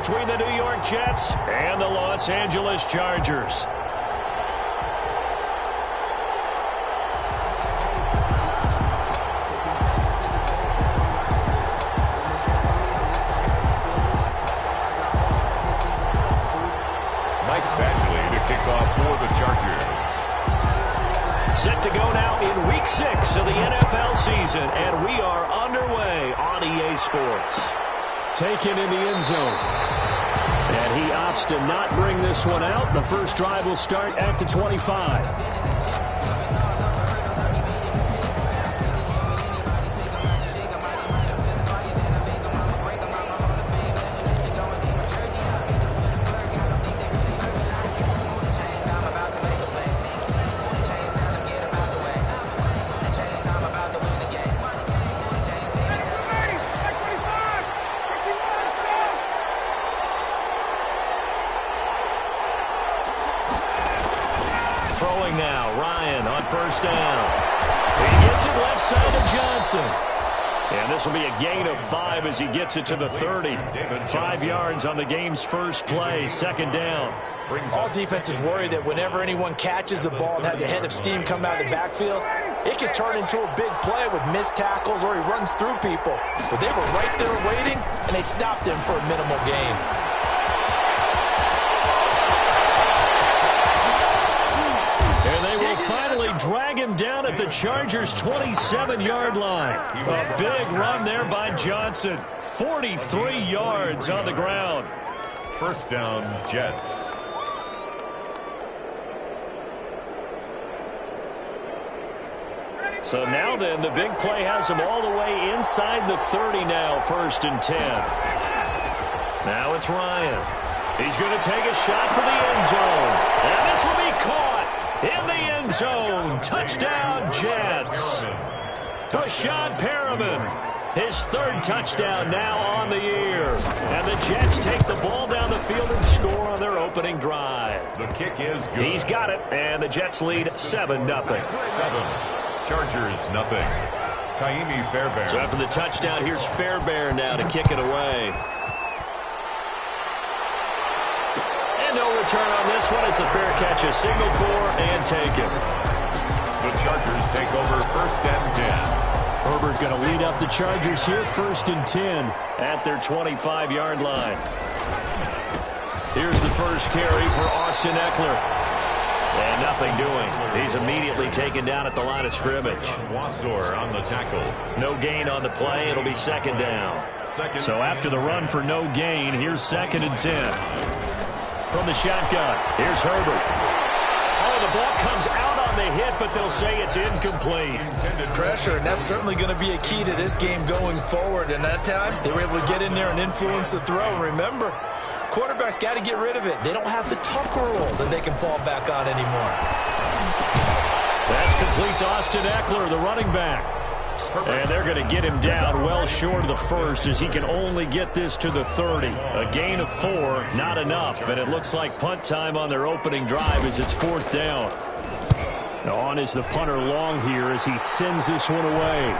between the New York Jets and the Los Angeles Chargers. Set to go now in Week 6 of the NFL season, and we are underway on EA Sports. Taken in the end zone. And he opts to not bring this one out. The first drive will start at the 25. Throwing now, Ryan on first down. He gets it left side to Johnson. And this will be a gain of 5 as he gets it to the 30. 5 yards on the game's first play, second down. All defenses worry that whenever anyone catches the ball and has a head of steam come out of the backfield, it can turn into a big play with missed tackles or he runs through people. But they were right there waiting, and they stopped him for a minimal gain. Finally drag him down at the Chargers' 27-yard line. A big run there by Johnson. 43 yards on the ground. First down, Jets. So now then, the big play has him all the way inside the 30 now, 1st and 10. Now it's Ryan. He's going to take a shot for the end zone. And this will be caught in the end zone. Touchdown, Jets. Rashad Perriman, his 3rd touchdown now on the year. And the Jets take the ball down the field and score on their opening drive. The kick is good. He's got it, and the Jets lead 7-0. 7. Chargers, nothing. Kaimi Fairbairn. So after the touchdown, here's Fairbairn now to kick it away. And no return on this one as the fair catch is signaled for and taken. The Chargers take over 1st and 10. Herbert going to lead up the Chargers here, 1st and 10. At their 25-yard line. Here's the first carry for Austin Eckler. And nothing doing. He's immediately taken down at the line of scrimmage. Wasor on the tackle. No gain on the play. It'll be 2nd down. So after the run for no gain, here's 2nd and 10. From the shotgun, here's Herbert. Oh, the ball comes out on the hit, but they'll say it's incomplete. Pressure, and that's certainly going to be a key to this game going forward. And that time, they were able to get in there and influence the throw. Remember, quarterbacks got to get rid of it. They don't have the tuck rule that they can fall back on anymore. That's complete to Austin Eckler, the running back. And they're going to get him down well short of the 1st as he can only get this to the 30. A gain of 4, not enough. And it looks like punt time on their opening drive as it's 4th down. On is the punter long here as he sends this one away.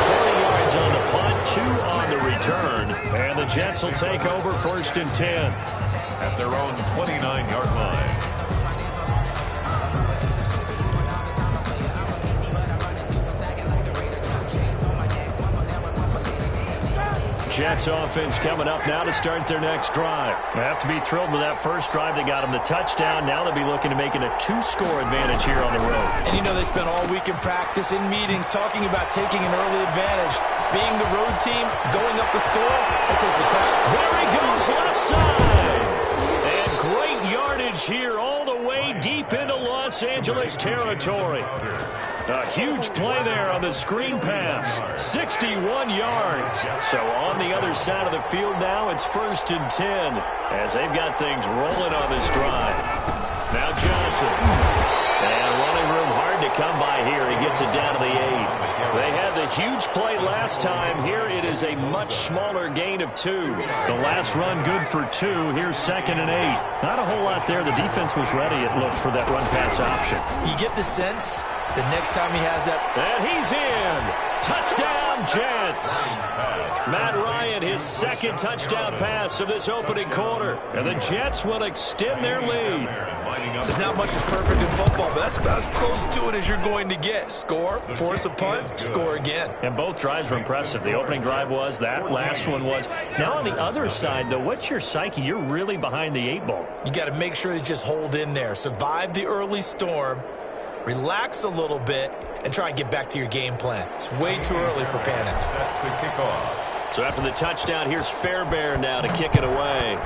40 yards on the punt, 2 on the return. And the Jets will take over 1st and 10. At their own 29-yard line. Jets offense coming up now to start their next drive. They have to be thrilled with that first drive. They got them the touchdown. Now they'll be looking to make it a 2-score advantage here on the road. And you know they spent all week in practice, in meetings, talking about taking an early advantage. Being the road team, going up the score, that takes the crowd. There he goes, left side. And great yardage here all the way deep into Los Angeles territory. A huge play there on the screen pass. 61 yards. So on the other side of the field now, it's 1st and 10 as they've got things rolling on this drive. Now Johnson. And running room hard to come by here. He gets it down to the 8. They had the huge play last time. Here it is a much smaller gain of 2. The last run good for 2. Here's 2nd and 8. Not a whole lot there. The defense was ready, it looked, for that run-pass option. You get the sense the next time he has that. And he's in. Touchdown, Jets. Matt Ryan, his second touchdown pass of this opening quarter. And the Jets will extend their lead. There's not much that's perfect in football, but that's about as close to it as you're going to get. Score, force a punt, score again. And both drives were impressive. The opening drive was, that last one was. Now on the other side, though, what's your psyche? You're really behind the 8 ball. You got to make sure you just hold in there. Survive the early storm, relax a little bit, and try and get back to your game plan. It's way too early for panic. Set to kick off. So after the touchdown, here's Fairbairn now to kick it away.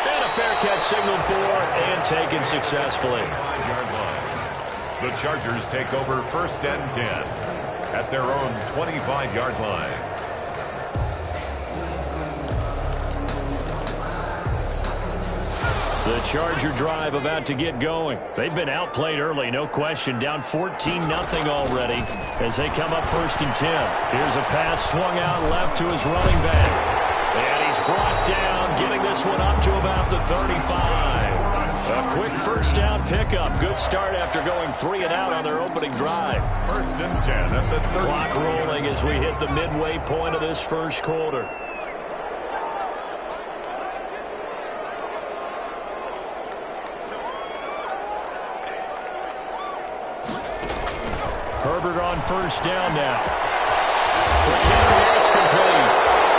And a fair catch signaled for and taken successfully. 5-yard line. The Chargers take over 1st and 10 at their own 25-yard line. The Charger drive about to get going. They've been outplayed early, no question. Down 14-0 already as they come up 1st and 10. Here's a pass swung out left to his running back. And he's brought down, getting this one up to about the 35. A quick first down pickup. Good start after going 3 and out on their opening drive. 1st and 10 at the 30. Clock rolling as we hit the midway point of this first quarter. Herbert on first down now. The carry is complete.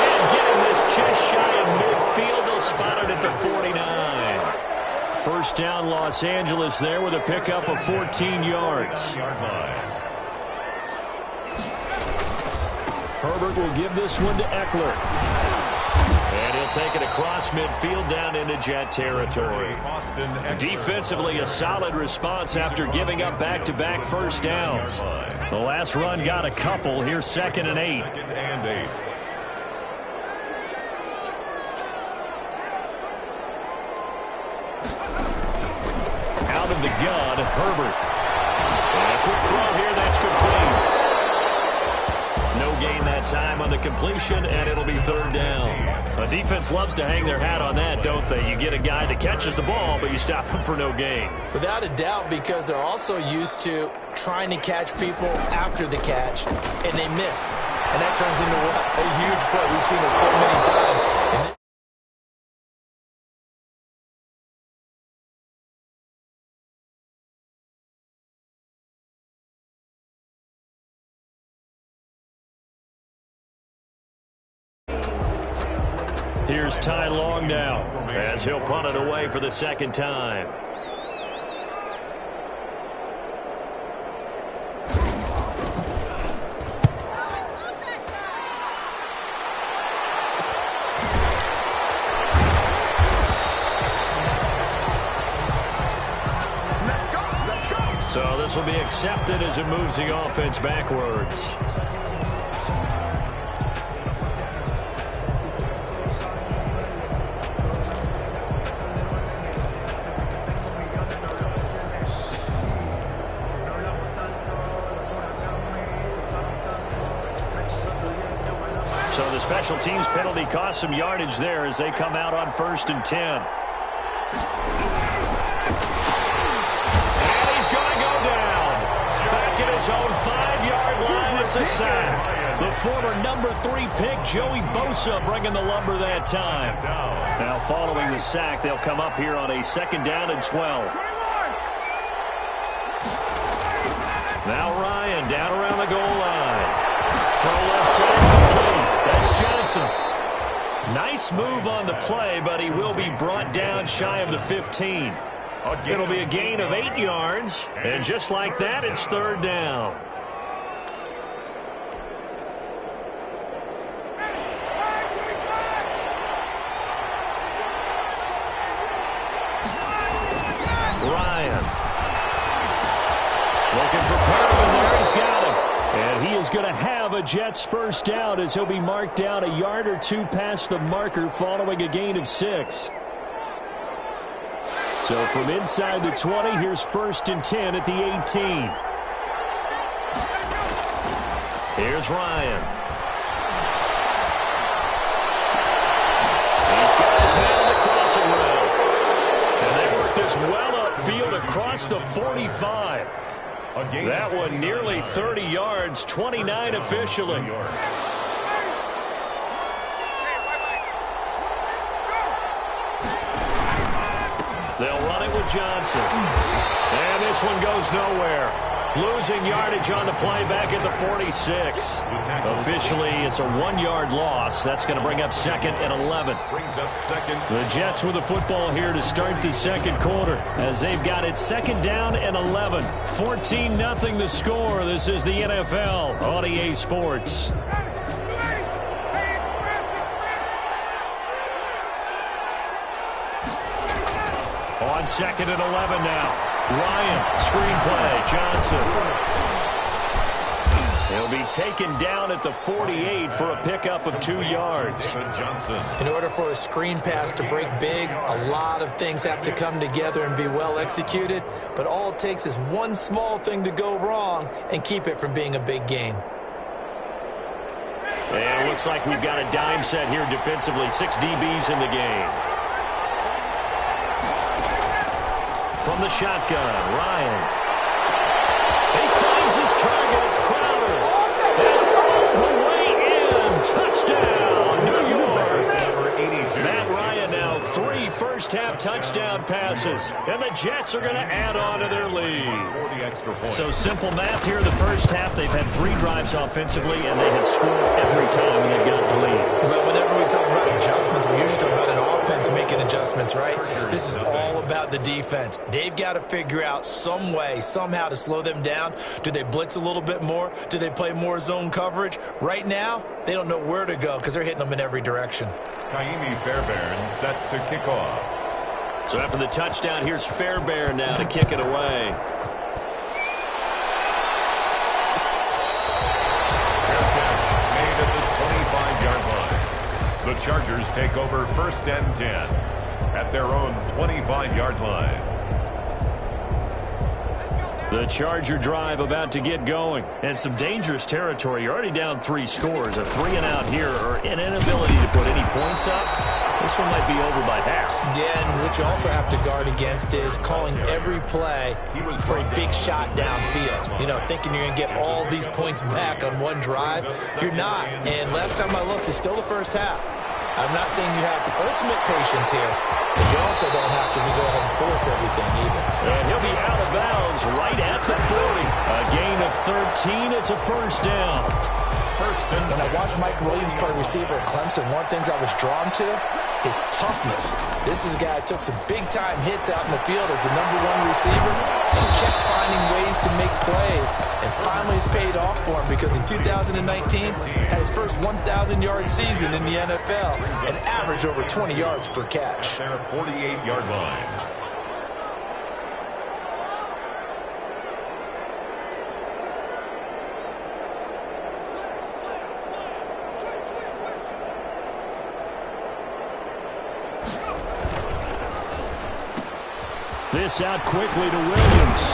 And getting this just shy of midfield. They'll spot it at the 49. First down Los Angeles there with a pickup of 14 yards. Herbert will give this one to Eckler. And he'll take it across midfield down into Jet territory. Defensively, a solid response after giving up back-to-back first downs. The last run got a couple. Here's 2nd and 8. 2nd and 8. Out of the gun, Herbert. And a quick throw here, that's complete. No gain that time on the completion, and it'll be 3rd down. A defense loves to hang their hat on that, don't they? You get a guy that catches the ball, but you stop him for no gain. Without a doubt, because they're also used to trying to catch people after the catch, and they miss. And that turns into what? A huge play. We've seen it so many times. And here's Ty Long now as he'll punt it away for the 2nd time. So this will be accepted as it moves the offense backwards. So the special teams penalty cost some yardage there as they come out on 1st and 10. And he's going to go down. Back at his own 5-yard line. It's a sack. The former number 3 pick, Joey Bosa, bringing the lumber that time. Now following the sack, they'll come up here on a 2nd down and 12. Now Ryan down around the goal line. Throw left side complete. That's Johnson. Nice move on the play, but he will be brought down shy of the 15. It'll be a gain of 8 yards, and just like that, it's 3rd down. Ryan. Looking for Perriman there. He's got him. And he is going to have a Jets first down as he'll be marked down a yard or 2 past the marker following a gain of 6. So from inside the 20, here's 1st and 10 at the 18. Here's Ryan. He's got his man on the crossing route. And they work this well upfield across the 45. That one nearly 30 yards, 29 officially. They'll run it with Johnson. And this one goes nowhere. Losing yardage on the play back at the 46. Officially, it's a 1-yard loss. That's going to bring up 2nd and 11. The Jets with the football here to start the second quarter as they've got it 2nd down and 11. 14-0 the score. This is the NFL on EA Sports. On 2nd and 11 now. Ryan, screenplay, Johnson. He'll be taken down at the 48 for a pickup of 2 yards. In order for a screen pass to break big, a lot of things have to come together and be well executed, but all it takes is one small thing to go wrong and keep it from being a big game. And it looks like we've got a dime set here defensively. 6 DBs in the game. From the shotgun, Ryan. He finds his target. It's Crowder. And all the way in. Touchdown, New York. Matt Ryan now 3 first-half touchdown passes. And the Jets are going to add on to their lead. So simple math here in the first half. They've had 3 drives offensively, and they have scored every time, and they've got the lead. Well, whenever we talk about adjustments, we usually talk about an offense making adjustments, right? This is all about the defense. They've got to figure out some way, somehow to slow them down. Do they blitz a little bit more? Do they play more zone coverage? Right now, they don't know where to go because they're hitting them in every direction. Kaimi Fairbairn set to kick off. So after the touchdown, here's Fairbairn now to kick it away. The Chargers take over 1st and 10 at their own 25-yard line. The Charger drive about to get going. And some dangerous territory. You're already down 3 scores. A 3-and-out here or an inability to put any points up. This one might be over by half. Yeah, and what you also have to guard against is calling every play for a big shot downfield. You know, thinking you're going to get all these points back on one drive. You're not. And last time I looked, it's still the first half. I'm not saying you have ultimate patience here, but you also don't have to go ahead and force everything either. And he'll be out of bounds right at the 40. A gain of 13. It's a first down. When I watched Mike Williams play receiver at Clemson, one of the things I was drawn to is toughness. This is a guy who took some big-time hits out in the field as the #1 receiver and kept finding ways to make plays. And finally it's paid off for him because in 2019 had his first 1,000-yard season in the NFL and averaged over 20 yards per catch. Their 48-yard line. This out quickly to Williams.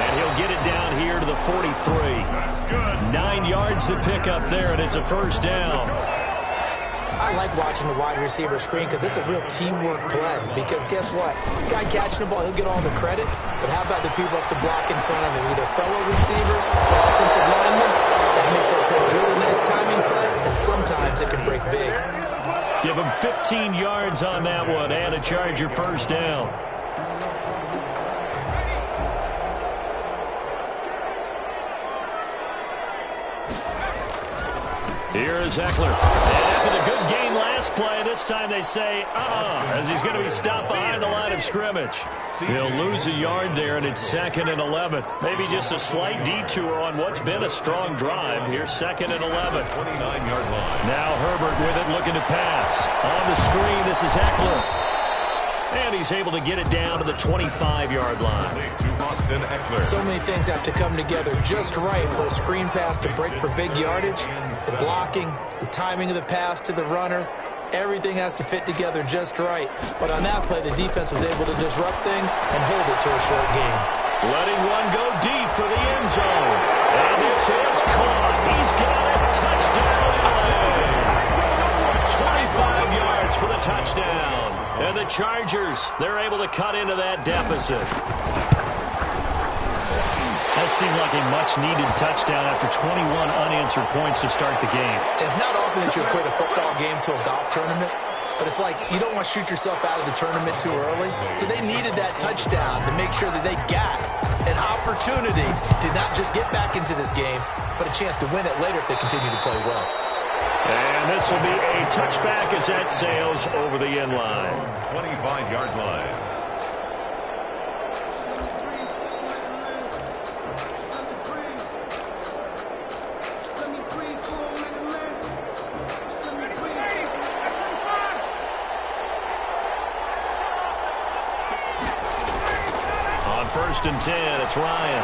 And he'll get it down here to the 43. That's good. 9 yards to pick up there, and it's a first down. I like watching the wide receiver screen because it's a real teamwork play. Because guess what? The guy catching the ball, he'll get all the credit. But how about the people up to block in front of him? Either fellow receivers or offensive linemen. That makes that play a really nice timing play. And sometimes it can break big. Give him 15 yards on that one and a Charger first down. Here is Eckler. And after the good gain last play, this time they say, as he's going to be stopped behind the line of scrimmage. He'll lose a yard there, and it's 2nd and 11. Maybe just a slight detour on what's been a strong drive. Here's 2nd and 11. 29-yard line. Now Herbert with it, looking to pass. On the screen, this is Eckler. And he's able to get it down to the 25-yard line. So many things have to come together just right for a screen pass to break for big yardage. The blocking, the timing of the pass to the runner, everything has to fit together just right. But on that play, the defense was able to disrupt things and hold it to a short game. Letting one go deep for the end zone. And this is caught. He's got it. Touchdown, LA. 25 yards for the touchdown. And the Chargers, they're able to cut into that deficit. A seemed like a much-needed touchdown after 21 unanswered points to start the game. It's not often that you equate a football game to a golf tournament, but it's like you don't want to shoot yourself out of the tournament too early. So they needed that touchdown to make sure that they got an opportunity to not just get back into this game, but a chance to win it later if they continue to play well. And this will be a touchback as that sails over the end line. 25-yard line. On 1st and 10, it's Ryan.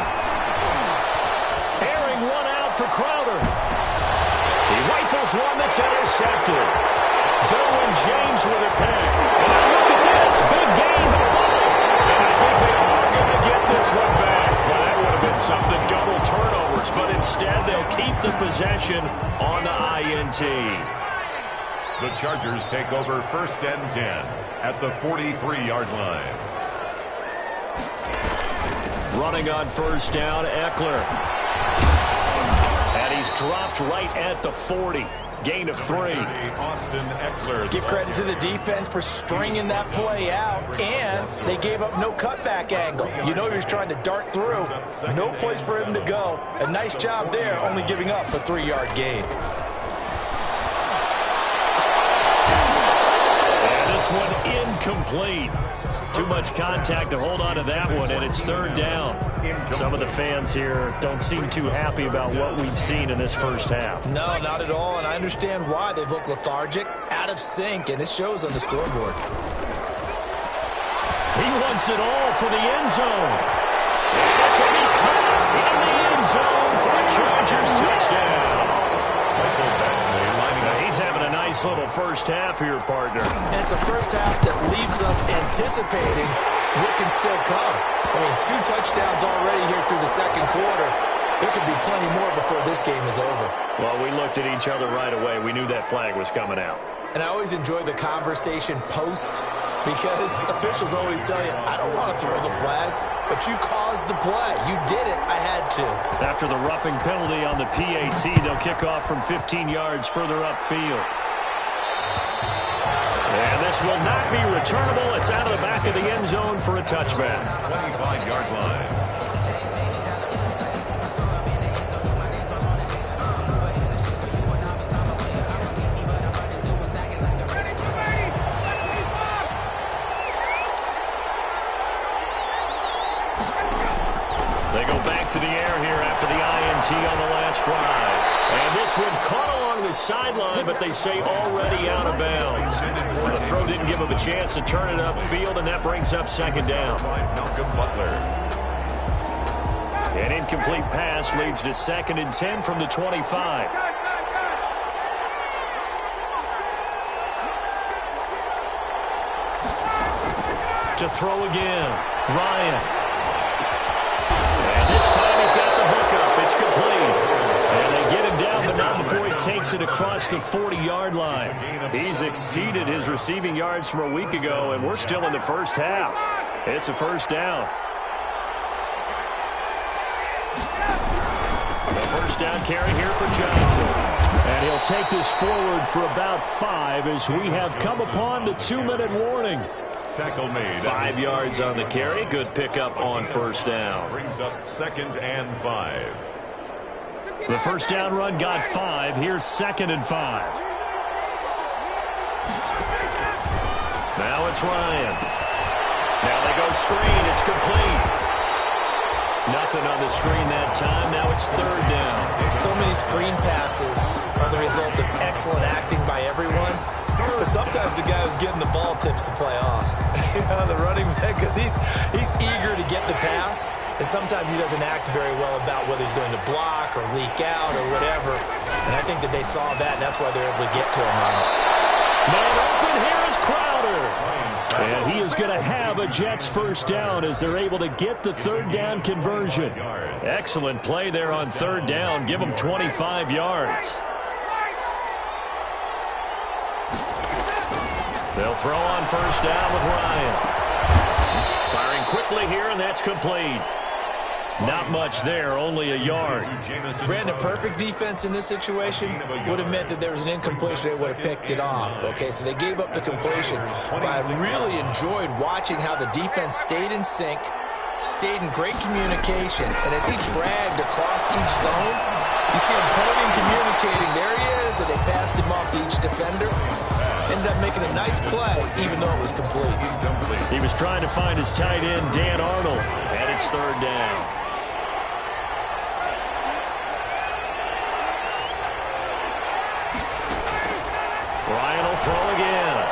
Airing one out for Crowder. He rifles one that's intercepted. Derwin James with a pick. And look at this. Big gain to 5. And I think they are going to get this one back. Well, that would have been something. Double turnovers. But instead, they'll keep the possession on the INT. The Chargers take over 1st and 10 at the 43-yard line. Running on 1st down, Eckler. And he's dropped right at the 40. Gain of 3. Austin Eckler. Give credit to the defense for stringing that play out, and they gave up no cutback angle. You know he was trying to dart through. No place for him to go. A nice job there, only giving up a 3-yard gain. And this one incomplete. Too much contact to hold on to that one, and it's 3rd down. Some of the fans here don't seem too happy about what we've seen in this first half. No, not at all, and I understand why. They've looked lethargic, out of sync, and it shows on the scoreboard. He wants it all for the end zone. This will be caught in the end zone for a Chargers touchdown. He's having a nice little first half here, partner. And it's a first half that leaves us anticipating what can still come. I mean, 2 touchdowns already here through the second quarter. There could be plenty more before this game is over. Well, we looked at each other right away. We knew that flag was coming out. And I always enjoy the conversation post because officials always tell you, I don't want to throw the flag, but you caused the play. You did it. I had to. After the roughing penalty on the PAT, they'll kick off from 15 yards further upfield. And this will not be returnable. It's out of the back of the end zone for a touchback. 25-yard line. They go back to the air here after the INT on the last drive. And this one caught along the sideline, but they say already out of bounds. The throw didn't give him a chance to turn it upfield, and that brings up 2nd down. An incomplete pass leads to 2nd and 10 from the 25. To throw again, Ryan. This time he's got the hookup. It's complete. And they get him down, but not before he takes it across the 40-yard line. He's exceeded his receiving yards from a week ago, and we're still in the first half. It's a 1st down. The 1st down carry here for Johnson. And he'll take this forward for about 5 as we have come upon the 2-minute warning. Tackle made. 5 yards on the carry. Good pickup on 1st down. Brings up 2nd and 5. The 1st down run got 5. Here's 2nd and 5. Now it's Ryan. Now they go screen. It's complete. Nothing on the screen that time. Now it's 3rd down. So many screen passes are the result of excellent acting by everyone. But sometimes the guy who's getting the ball tips the play off. The running back, because he's eager to get the pass, and sometimes he doesn't act very well about whether he's going to block or leak out or whatever. And I think that they saw that, and that's why they're able to get to him on it. Man open, here is Crowder. And he is going to have a Jets 1st down as they're able to get the 3rd down conversion. Excellent play there on 3rd down. Give them 25 yards. They'll throw on 1st down with Ryan. Firing quickly here, and that's complete. Not much there, only a yard. Brandon, perfect defense in this situation would have meant that there was an incompletion. They would have picked it off. Okay, so they gave up the completion. But I really enjoyed watching how the defense stayed in sync, stayed in great communication. And as he dragged across each zone, you see him pointing, communicating. There he is, and they passed him off to each defender. Ended up making a nice play, even though it was complete. He was trying to find his tight end, Dan Arnold, and it's third down. Ryan will throw again.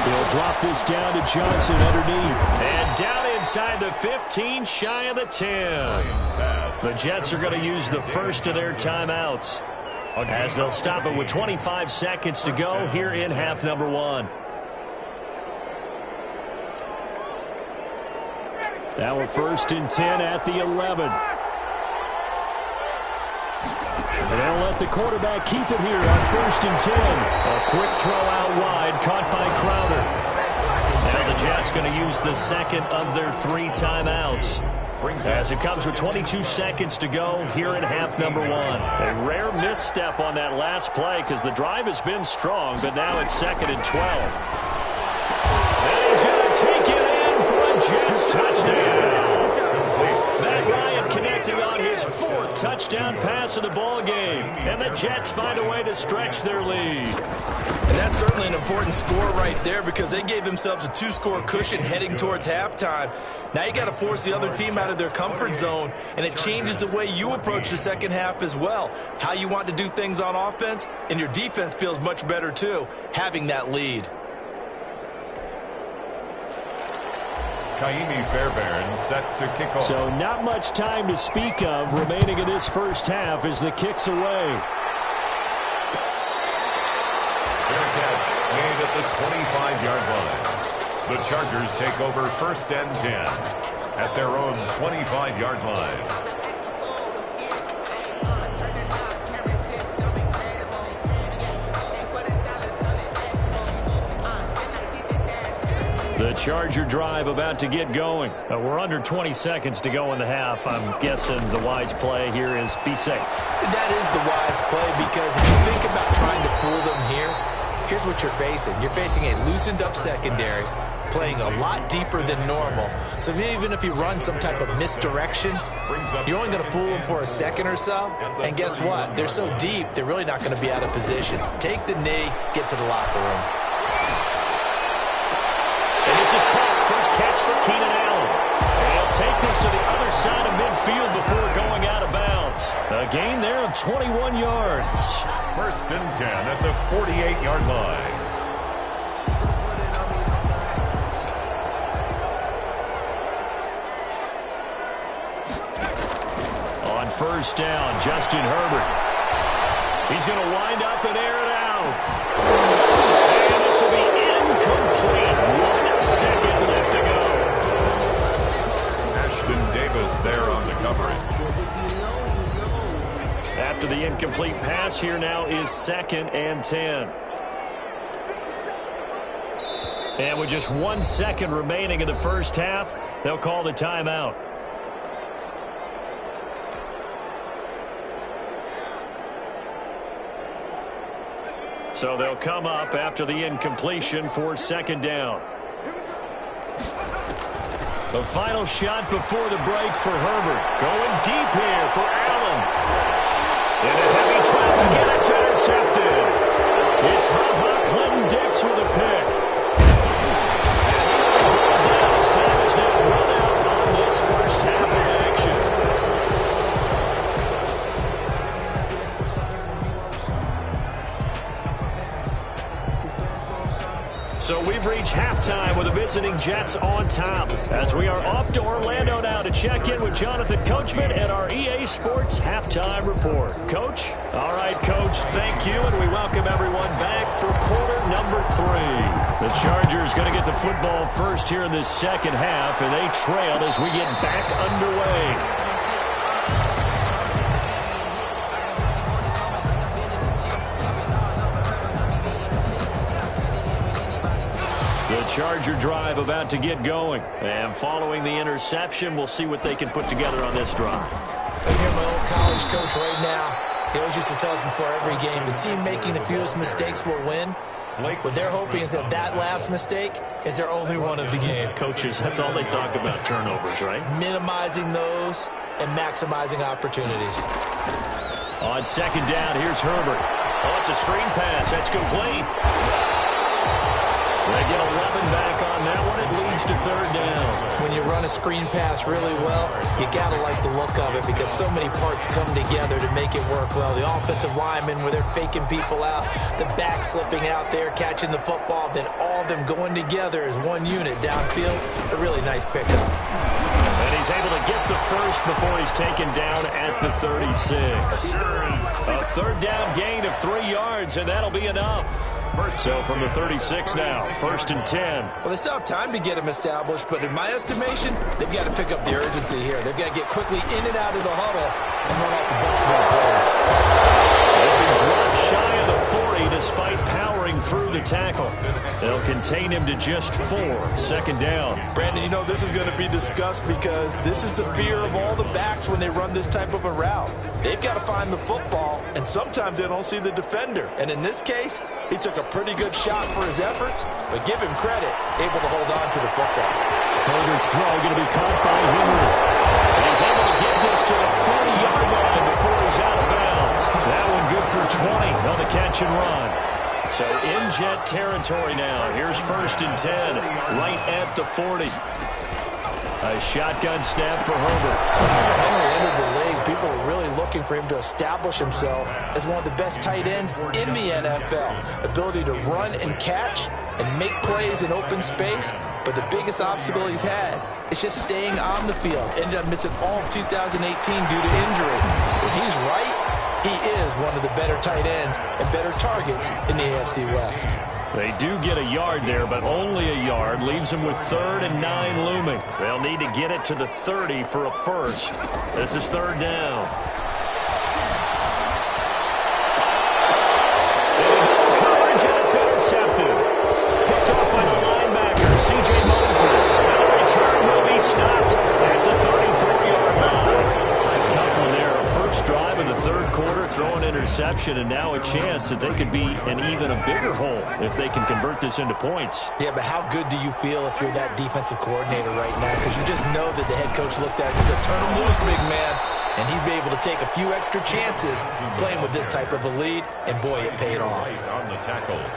He'll drop this down to Johnson underneath. And down inside the 15, shy of the 10. The Jets are going to use the first of their timeouts, as they'll stop it with 25 seconds to go here in half number one. Now a 1st and 10 at the 11. And they'll let the quarterback keep it here on 1st and 10. A quick throw out wide, caught by Crowder. Now the Jets going to use the second of their 3 timeouts, as it comes with 22 seconds to go here in half number one. A rare misstep on that last play because the drive has been strong, but now it's 2nd and 12. And he's going to take it in for a Jets touchdown. Matt Ryan connecting on his 4th touchdown pass of the ball game. And the Jets find a way to stretch their lead. And that's certainly an important score right there because they gave themselves a 2-score cushion heading towards halftime. Now you got to force the other team out of their comfort zone, and it changes the way you approach the second half as well. How you want to do things on offense, and your defense feels much better too, having that lead. Kaimi Fairbairn set to kick off. So not much time to speak of remaining in this first half as the kick's away. Fair catch made at the 25-yard line. The Chargers take over 1st and 10 at their own 25-yard line. The Charger drive about to get going. We're under 20 seconds to go in the half. I'm guessing the wise play here is be safe. That is the wise play because if you think about trying to fool them here, here's what you're facing. You're facing a loosened up secondary, playing a lot deeper than normal. So even if you run some type of misdirection, you're only going to fool them for a second or so. And guess what? They're so deep, they're really not going to be out of position. Take the knee, get to the locker room. And this is caught. First catch for Keenan Allen. And he'll take this to the other side of midfield before going out of bounds. A gain there of 21 yards. 1st and 10 at the 48-yard line. On 1st down, Justin Herbert. He's going to wind up and air it out. And this will be incomplete. 1 second left to go. Ashton Davis there on the coverage. After the incomplete pass, here now is 2nd and 10. And with just 1 second remaining in the first half, they'll call the timeout. So they'll come up after the incompletion for 2nd down. The final shot before the break for Herbert. Going deep here for Allen. In a heavy traffic, and it's intercepted. It's Ha-Ha Clinton-Dix with a pick. And Dallas time is now run out on this first half of action. So we've reached halftime with the visiting Jets on top, as we are off to Orlando now to check in with Jonathan Coachman and our EA Sports Halftime Report. Coach? All right, Coach, thank you, and we welcome everyone back for quarter number 3. The Chargers going to get the football first here in this second half, and they trail as we get back underway. The Charger drive about to get going. And following the interception, we'll see what they can put together on this drive. I hear my old college coach right now. He always used to tell us before every game, the team making the fewest mistakes will win. What they're hoping is that last mistake is their only one of the game. Coaches, that's all they talk about, turnovers, right? Minimizing those and maximizing opportunities. On second down, here's Herbert. Oh, it's a screen pass. That's complete. They get 11 back on that one. It leads to third down. When you run a screen pass really well, you got to like the look of it because so many parts come together to make it work well. The offensive linemen, where they're faking people out, the back slipping out there, catching the football, then all of them going together as one unit downfield. A really nice pickup. And he's able to get the first before he's taken down at the 36. A third down gain of 3 yards, and that'll be enough. So from the 36 now, 1st and 10. Well, they still have time to get him established, but in my estimation, they've got to pick up the urgency here. They've got to get quickly in and out of the huddle and run off a bunch more plays. They'll be dropped shy of the 40 despite powering through the tackle. They'll contain him to just 4, 2nd down. Brandon, you know this is going to be discussed because this is the fear of all the backs when they run this type of a route. They've got to find the football, and sometimes they don't see the defender. And in this case, he took a pretty good shot for his efforts, but give him credit, able to hold on to the football. Herbert's throw going to be caught by Henry. And he's able to get this to the 40-yard line before he's out of bounds. That one good for 20 on the catch and run. So in jet territory now. Here's 1st and 10, right at the 40. A shotgun snap for Herbert. Henry entered the league. People were really looking for him to establish himself as one of the best tight ends in the NFL. Ability to run and catch and make plays in open space. But the biggest obstacle he's had is just staying on the field. Ended up missing all of 2018 due to injury. When he's right, he is one of the better tight ends and better targets in the AFC West. They do get a yard there, but only a yard. Leaves them with 3rd and 9 looming. They'll need to get it to the 30 for a first. This is 3rd down. Coverage, and it's intercepted. Picked off by the linebacker, C.J. Mosley. And the return will be stopped at the 34-yard line. Tough one there. First drive of the 3rd quarter, throw an interception, and now a chance that they could be in even a bigger hole if they can convert this into points. Yeah, but how good do you feel if you're that defensive coordinator right now? Because you just know that the head coach looked at it and said, turn him loose, big man. And he'd be able to take a few extra chances playing with this type of a lead, and boy, it paid off.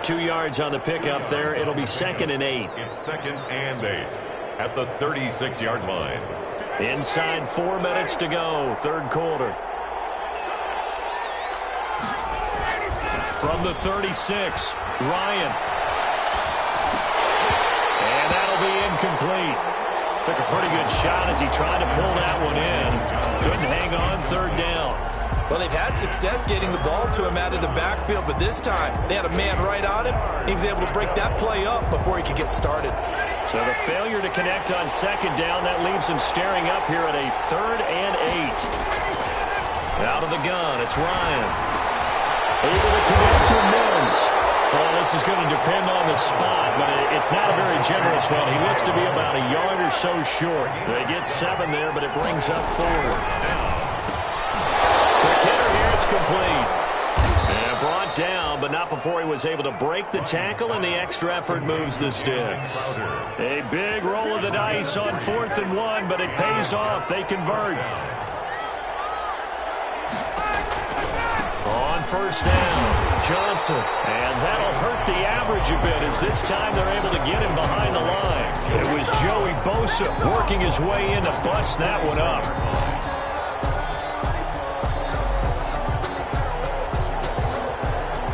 2 yards on the pickup there. It'll be 2nd and 8. It's 2nd and 8 at the 36-yard line. Inside 4 minutes to go, 3rd quarter. From the 36, Ryan. And that'll be incomplete. Took a pretty good shot as he tried to pull that one in. Couldn't hang on, 3rd down. Well, they've had success getting the ball to him out of the backfield, but this time they had a man right on him. He was able to break that play up before he could get started. So the failure to connect on 2nd down, that leaves him staring up here at a 3rd and 8. Out of the gun, it's Ryan. Able to connect to Mims. Well, this is going to depend on the spot, but it's not a very generous one. He looks to be about a yard or so short. They get 7 there, but it brings up 4. The kicker here, it's complete. And brought down, but not before he was able to break the tackle, and the extra effort moves the sticks. A big roll of the dice on 4th and 1, but it pays off. They convert. On 1st down, Johnson. And that'll hurt the average a bit as this time they're able to get him behind the line. It was Joey Bosa working his way in to bust that one up.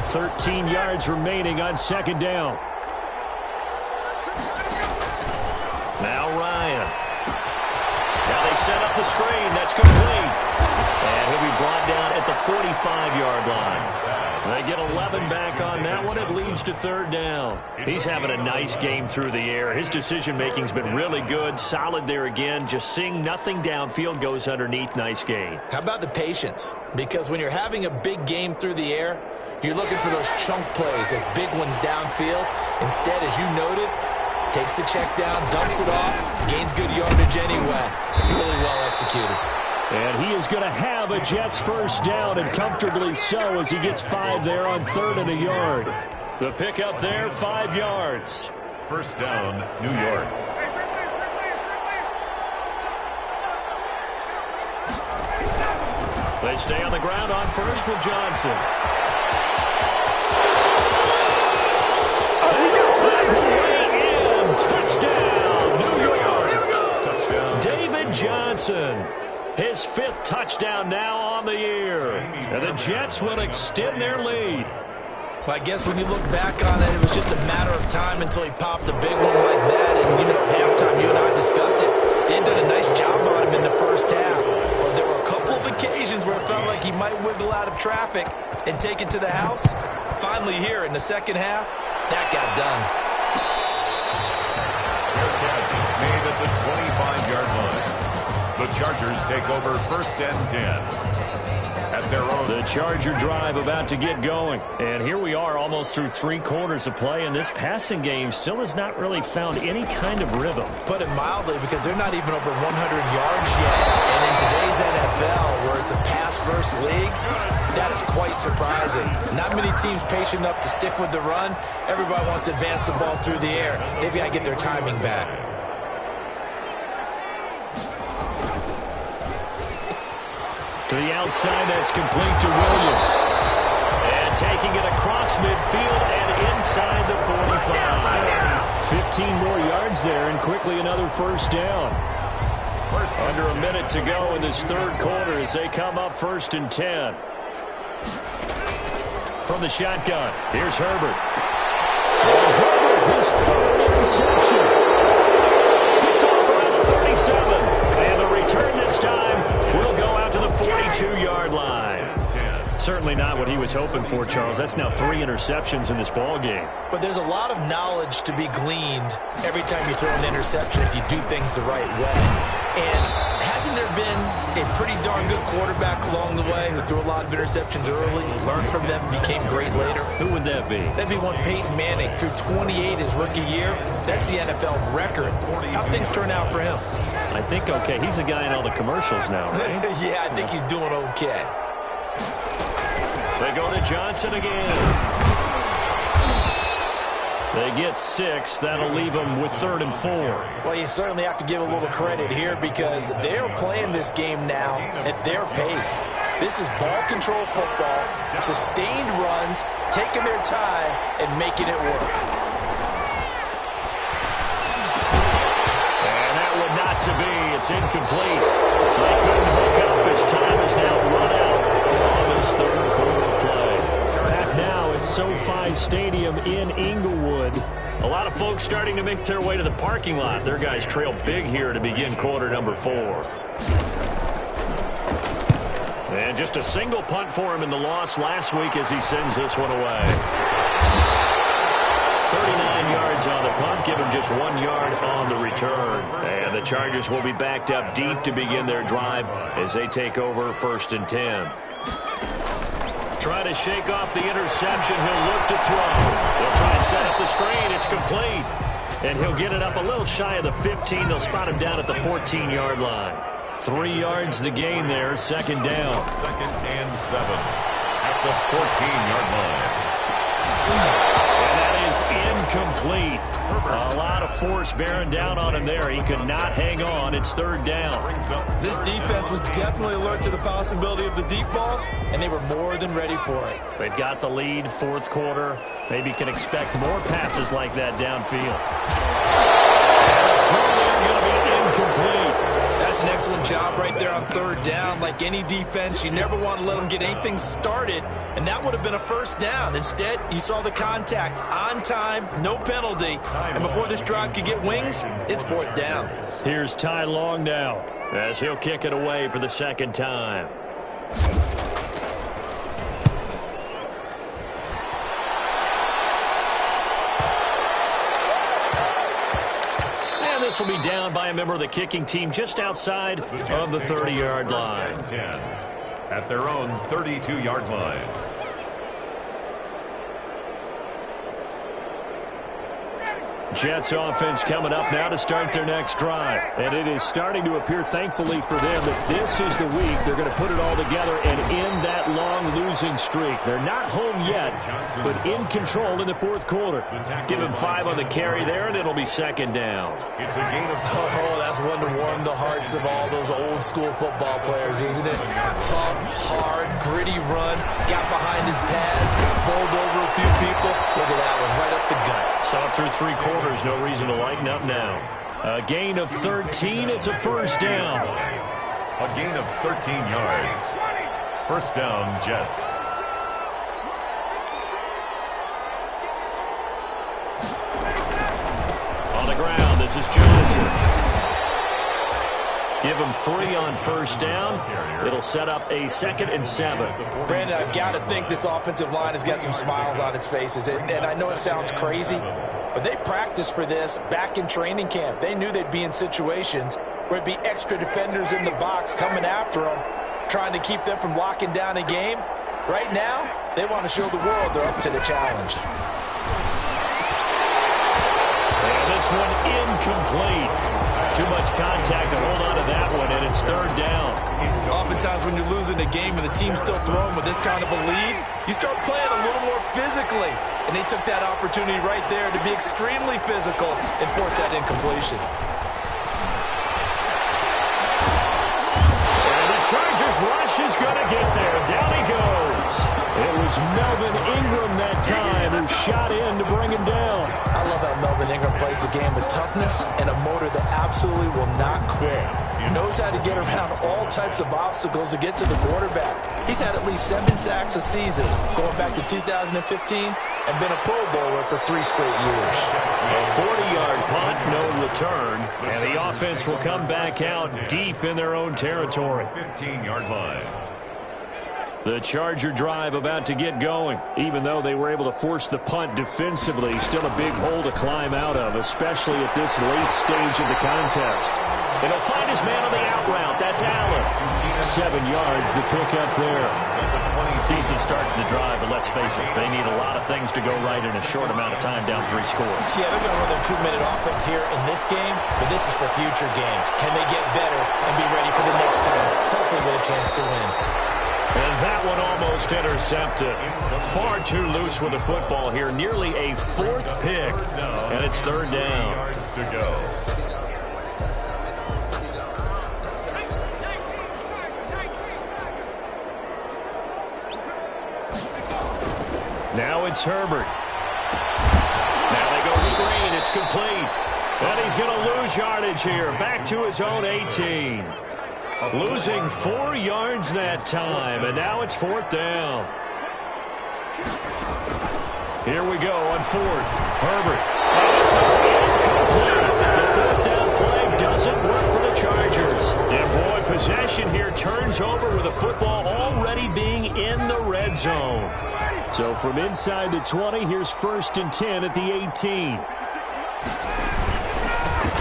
$13 yards remaining on 2nd down. Now Ryan. Now they set up the screen. That's complete. And he'll be brought down at the 45-yard line. They get 11 back on that one. It leads to 3rd down. He's having a nice game through the air. His decision-making's been really good. Solid there again. Just seeing nothing downfield, goes underneath. Nice gain. How about the patience? Because when you're having a big game through the air, you're looking for those chunk plays, those big ones downfield. Instead, as you noted, Takes the check down, dumps it off, gains good yardage anyway. Really well executed. And he is going to have a Jets first down, and comfortably so, as he gets 5 there on 3rd and a yard. The pickup there, 5 yards. First down, New York. They stay on the ground on first with Johnson. Touchdown, New York. Touchdown. David Johnson. His 5th touchdown now on the year. And the Jets will extend their lead. Well, I guess when you look back on it, it was just a matter of time until he popped a big one like that. And, you know, at halftime, you and I discussed it. They had done a nice job on him in the first half. But there were a couple of occasions where it felt like he might wiggle out of traffic and take it to the house. Finally here in the second half, that got done. Fair catch made at the 25-yard line. The Chargers take over first and 10. At their own. The Charger drive about to get going. And here we are almost through 3 quarters of play, and this passing game still has not really found any kind of rhythm. Put it mildly, because they're not even over 100 yards yet. And in today's NFL, where it's a pass-first league, that is quite surprising. Not many teams patient enough to stick with the run. Everybody wants to advance the ball through the air. They've got to get their timing back. To the outside, that's complete to Williams. And taking it across midfield and inside the 45. 15 more yards there, and quickly another first down. Under a minute to go in this 3rd quarter as they come up first and 10. From the shotgun, here's Herbert. And Herbert, his 3rd interception. Picked off around the 37. And the return this time will go out to the 42-yard line. Certainly not what he was hoping for, Charles. That's now 3 interceptions in this ball game. But there's a lot of knowledge to be gleaned every time you throw an interception if you do things the right way. And hasn't there been a pretty darn good quarterback along the way who threw a lot of interceptions early, learned from them, and became great later? Who would that be? That'd be one Peyton Manning. Threw 28 his rookie year. That's the NFL record. How'd things turn out for him? I think okay. He's the guy in all the commercials now, right? Yeah, I think he's doing okay. They go to Johnson again. They get 6. That'll leave them with 3rd and 4. Well, you certainly have to give a little credit here because they're playing this game now at their pace. This is ball control football, sustained runs, taking their time, and making it work. And that would not to be. It's incomplete. So they couldn't hook up. His time is now run out on this 3rd quarter of play. Back now at SoFi Stadium in Inglewood. A lot of folks starting to make their way to the parking lot. Their guys trail big here to begin quarter number 4. And just a single punt for him in the loss last week as he sends this one away. 39 yards on the punt, give him just 1 yard on the return. And the Chargers will be backed up deep to begin their drive as they take over first and 10. Trying to shake off the interception. He'll look to throw. They'll try and set up the screen. It's complete. And he'll get it up a little shy of the 15. They'll spot him down at the 14-yard line. 3 yards the gain there, 2nd down. 2nd and 7 at the 14-yard line. And that is incomplete. A lot of force bearing down on him there. He could not hang on. It's 3rd down. This defense was definitely alert to the possibility of the deep ball, and they were more than ready for it. They've got the lead, 4th quarter. Maybe can expect more passes like that downfield. And the throw there going to be incomplete. That's an excellent job right there on 3rd down. Like any defense, you never want to let them get anything started, and that would have been a first down. Instead, you saw the contact on time, no penalty, and before this drive could get wings, it's 4th down. Here's Ty Long now as he'll kick it away for the 2nd time. This will be down by a member of the kicking team just outside of the 30-yard line. 10 at their own 32-yard line. Jets offense coming up now to start their next drive. And it is starting to appear, thankfully for them, that this is the week they're going to put it all together and end that long losing streak. They're not home yet, but in control in the fourth quarter. Give him 5 on the carry there, and it'll be second down. It's a gain of... Oh, that's one to warm the hearts of all those old-school football players, isn't it? Tough, hard, gritty run, got behind his pads, bowled over a few people. Look at that one, right up the gut. Saw it through 3 quarters, no reason to lighten up now. A gain of 13, it's a first down. A gain of 13 yards. First down, Jets. On the ground, this is Johnson. Give him 3 on first down. It'll set up a 2nd and 7. Brandon, I've got to think this offensive line has got some smiles on its faces. And I know it sounds crazy, but they practiced for this back in training camp. They knew they'd be in situations where it'd be extra defenders in the box coming after them, trying to keep them from locking down a game. Right now, they want to show the world they're up to the challenge. And this one incomplete. Too much contact to hold on to that one, and it's third down. Oftentimes when you're losing a game and the team's still throwing with this kind of a lead, you start playing a little more physically. And they took that opportunity right there to be extremely physical and force that incompletion. And the Chargers rush is going to get there. Down he goes. It was Melvin Ingram that time who shot in to bring him down. I love how Melvin Ingram plays the game with toughness and a motor that absolutely will not quit. He knows how to get around all types of obstacles to get to the quarterback. He's had at least 7 sacks a season going back to 2015 and been a Pro Bowler for 3 straight years. A 40-yard punt, no return, and the offense will come back out deep in their own territory. 15-yard line. The Charger drive about to get going. Even though they were able to force the punt defensively, still a big hole to climb out of, especially at this late stage of the contest. And he'll find his man on the out route. That's Allen. 7 yards, the pick up there. Decent start to the drive, but let's face it, they need a lot of things to go right in a short amount of time, down 3 scores. Yeah, they're going to run their 2-minute offense here in this game, but this is for future games. Can they get better and be ready for the next time, hopefully with a chance to win? And that one almost intercepted. Far too loose with the football here. Nearly a 4th pick. And it's third down. Yards to go. Now it's Herbert. Now they go screen. It's complete. And he's going to lose yardage here. Back to his own 18. Losing 4 yards that time, and now it's 4th down. Here we go on 4th. Herbert. And this is incomplete. The 4th down play doesn't work for the Chargers. And boy, possession here turns over with the football already being in the red zone. So from inside the 20, here's 1st and 10 at the 18.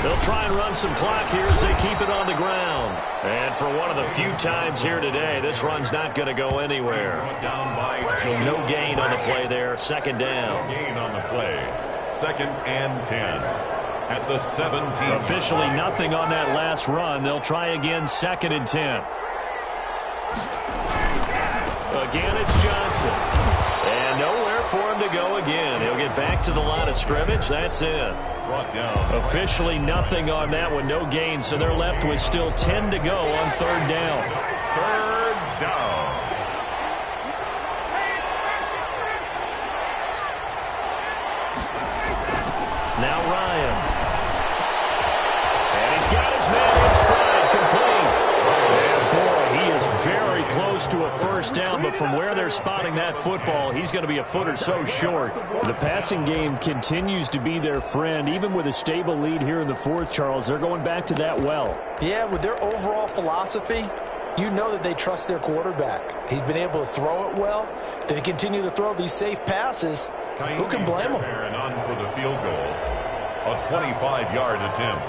They'll try and run some clock here as they keep it on the ground. And for one of the few times here today, this run's not going to go anywhere. Down by No gain on the play there. 2nd down. gain on the play. 2nd and 10. At the 17. Officially nothing on that last run. They'll try again 2nd and 10. Again, it's Johnson. And nowhere for him to go again. He'll get back to the line of scrimmage. That's it. Brought down. Officially nothing on that one. No gain, so they're left with still 10 to go on 3rd down. 3rd down. Now Ryan. And he's got his man in stride, complete. And boy, he is very close to a 1st down, but from where they're spotting that football, he's going to be a foot or so short. The passing game continues to be their friend. Even with a stable lead here in the 4th, Charles, they're going back to that well. Yeah, with their overall philosophy, you know that they trust their quarterback. He's been able to throw it well. If they continue to throw these safe passes, who can blame them? And on for the field goal. A 25-yard attempt.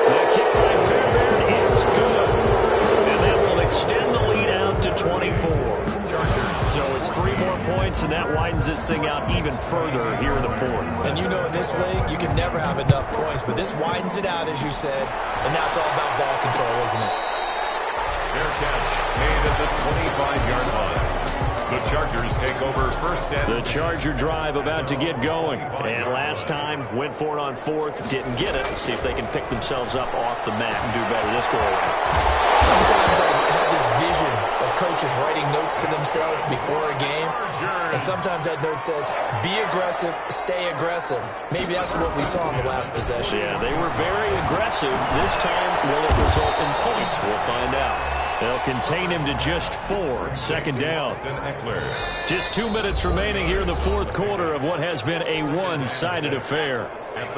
The kick by Fairbairn is good. And that will extend the lead out to 24. So it's 3 more points, and that widens this thing out even further here in the fourth. And you know in this league, you can never have enough points, but this widens it out, as you said, and now it's all about ball control, isn't it? Fair catch made at the 25-yard line. The Chargers take over first and the Charger drive about to get going. And last time, went for it on fourth, didn't get it. See if they can pick themselves up off the mat and do better this go around. Sometimes I have this vision of coaches writing notes to themselves before a game. And sometimes that note says, be aggressive, stay aggressive. Maybe that's what we saw in the last possession. Yeah, they were very aggressive. This time, will it result in points? We'll find out. They'll contain him to just 4. Second down. Just 2 minutes remaining here in the fourth quarter of what has been a one-sided affair.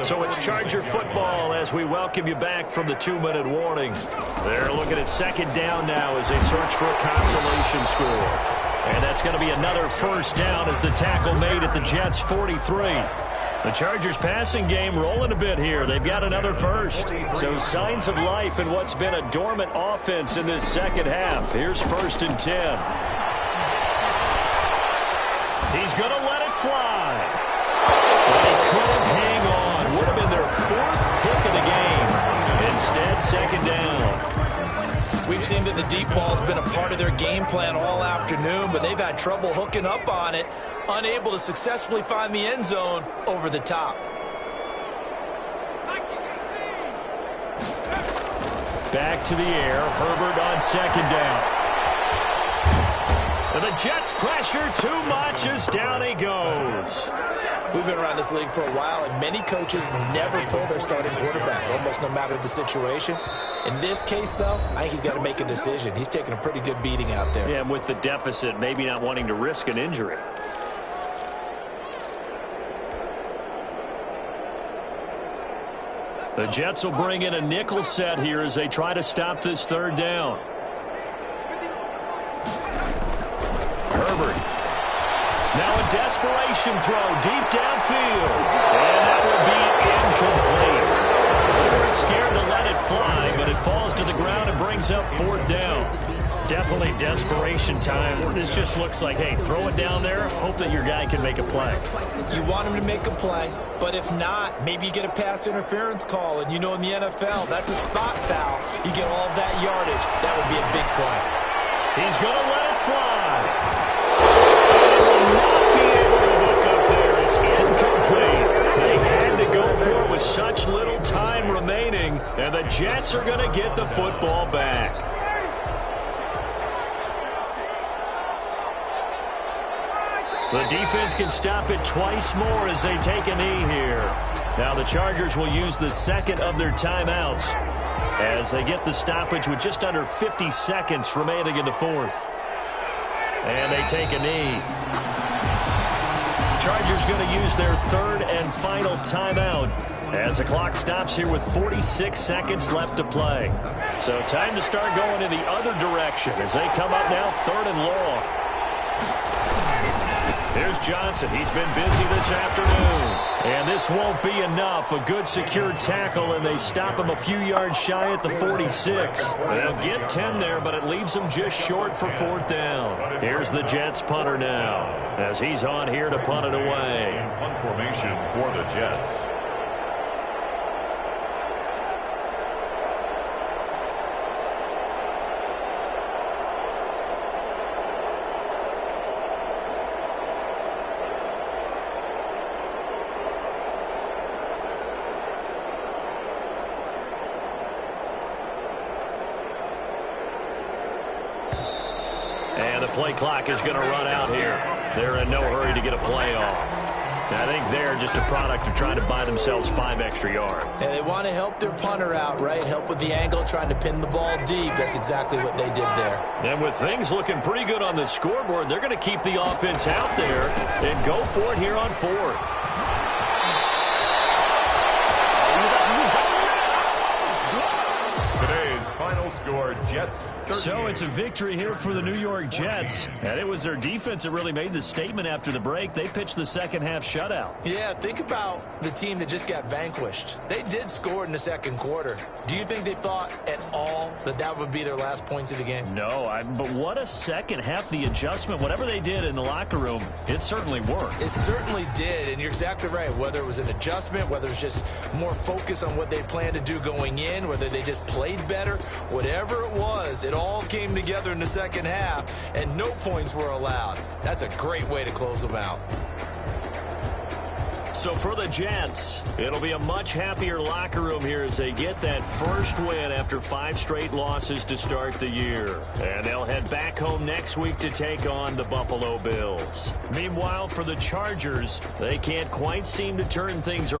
So it's Charger football as we welcome you back from the 2-minute warning. They're looking at second down now as they search for a consolation score. And that's going to be another first down as the tackle made at the Jets' 43. The Chargers passing game rolling a bit here. They've got another first. So signs of life in what's been a dormant offense in this second half. Here's 1st and 10. He's going to let it fly. But he couldn't hang on. Would have been their 4th pick of the game. Instead, second down. We've seen that the deep ball has been a part of their game plan all afternoon, but they've had trouble hooking up on it, unable to successfully find the end zone over the top. Back to the air. Herbert on second down. And the Jets pressure too much as down he goes. We've been around this league for a while, and many coaches never pull their starting quarterback, almost no matter the situation. In this case, though, I think he's got to make a decision. He's taking a pretty good beating out there. Yeah, and with the deficit, maybe not wanting to risk an injury. The Jets will bring in a nickel set here as they try to stop this third down. Herbert. Now a desperation throw deep downfield. And that will be incomplete. They weren't scared to let it fly, but it falls to the ground and brings up 4th down. Definitely desperation time. This just looks like, hey, throw it down there, hope that your guy can make a play. You want him to make a play, but if not, maybe you get a pass interference call. And you know in the NFL, that's a spot foul. You get all that yardage. That would be a big play. He's going to let it fly. Will not be able to hook up there. It's incomplete. They had to go for it with such little time remaining, and the Jets are going to get the football back. The defense can stop it twice more as they take a knee here. Now the Chargers will use the second of their timeouts as they get the stoppage with just under 50 seconds remaining in the fourth. And they take a knee. Chargers going to use their third and final timeout as the clock stops here with 46 seconds left to play. So time to start going in the other direction as they come up now 3rd and long. Here's Johnson. He's been busy this afternoon. And this won't be enough. A good secured tackle, and they stop him a few yards shy at the 46. They'll get 10 there, but it leaves them just short for 4th down. Here's the Jets punter now as he's on here to punt it away. Punt formation for the Jets. And the play clock is going to run out here. They're in no hurry to get a play off. I think they're just a product of trying to buy themselves 5 extra yards. And they want to help their punter out, right? Help with the angle, trying to pin the ball deep. That's exactly what they did there. And with things looking pretty good on the scoreboard, they're going to keep the offense out there and go for it here on 4th. Today's final score your Jets 38. So it's a victory here for the New York Jets. And it was their defense that really made the statement after the break. They pitched the second half shutout. Yeah, think about the team that just got vanquished. They did score in the second quarter. Do you think they thought at all that that would be their last points of the game? No, but what a second half. The adjustment, whatever they did in the locker room, it certainly worked. It certainly did, and you're exactly right. Whether it was an adjustment, whether it was just more focus on what they planned to do going in, whether they just played better, whatever it was, it all came together in the second half, and no points were allowed. That's a great way to close them out. So for the Jets, it'll be a much happier locker room here as they get that first win after 5 straight losses to start the year. And they'll head back home next week to take on the Buffalo Bills. Meanwhile, for the Chargers, they can't quite seem to turn things around.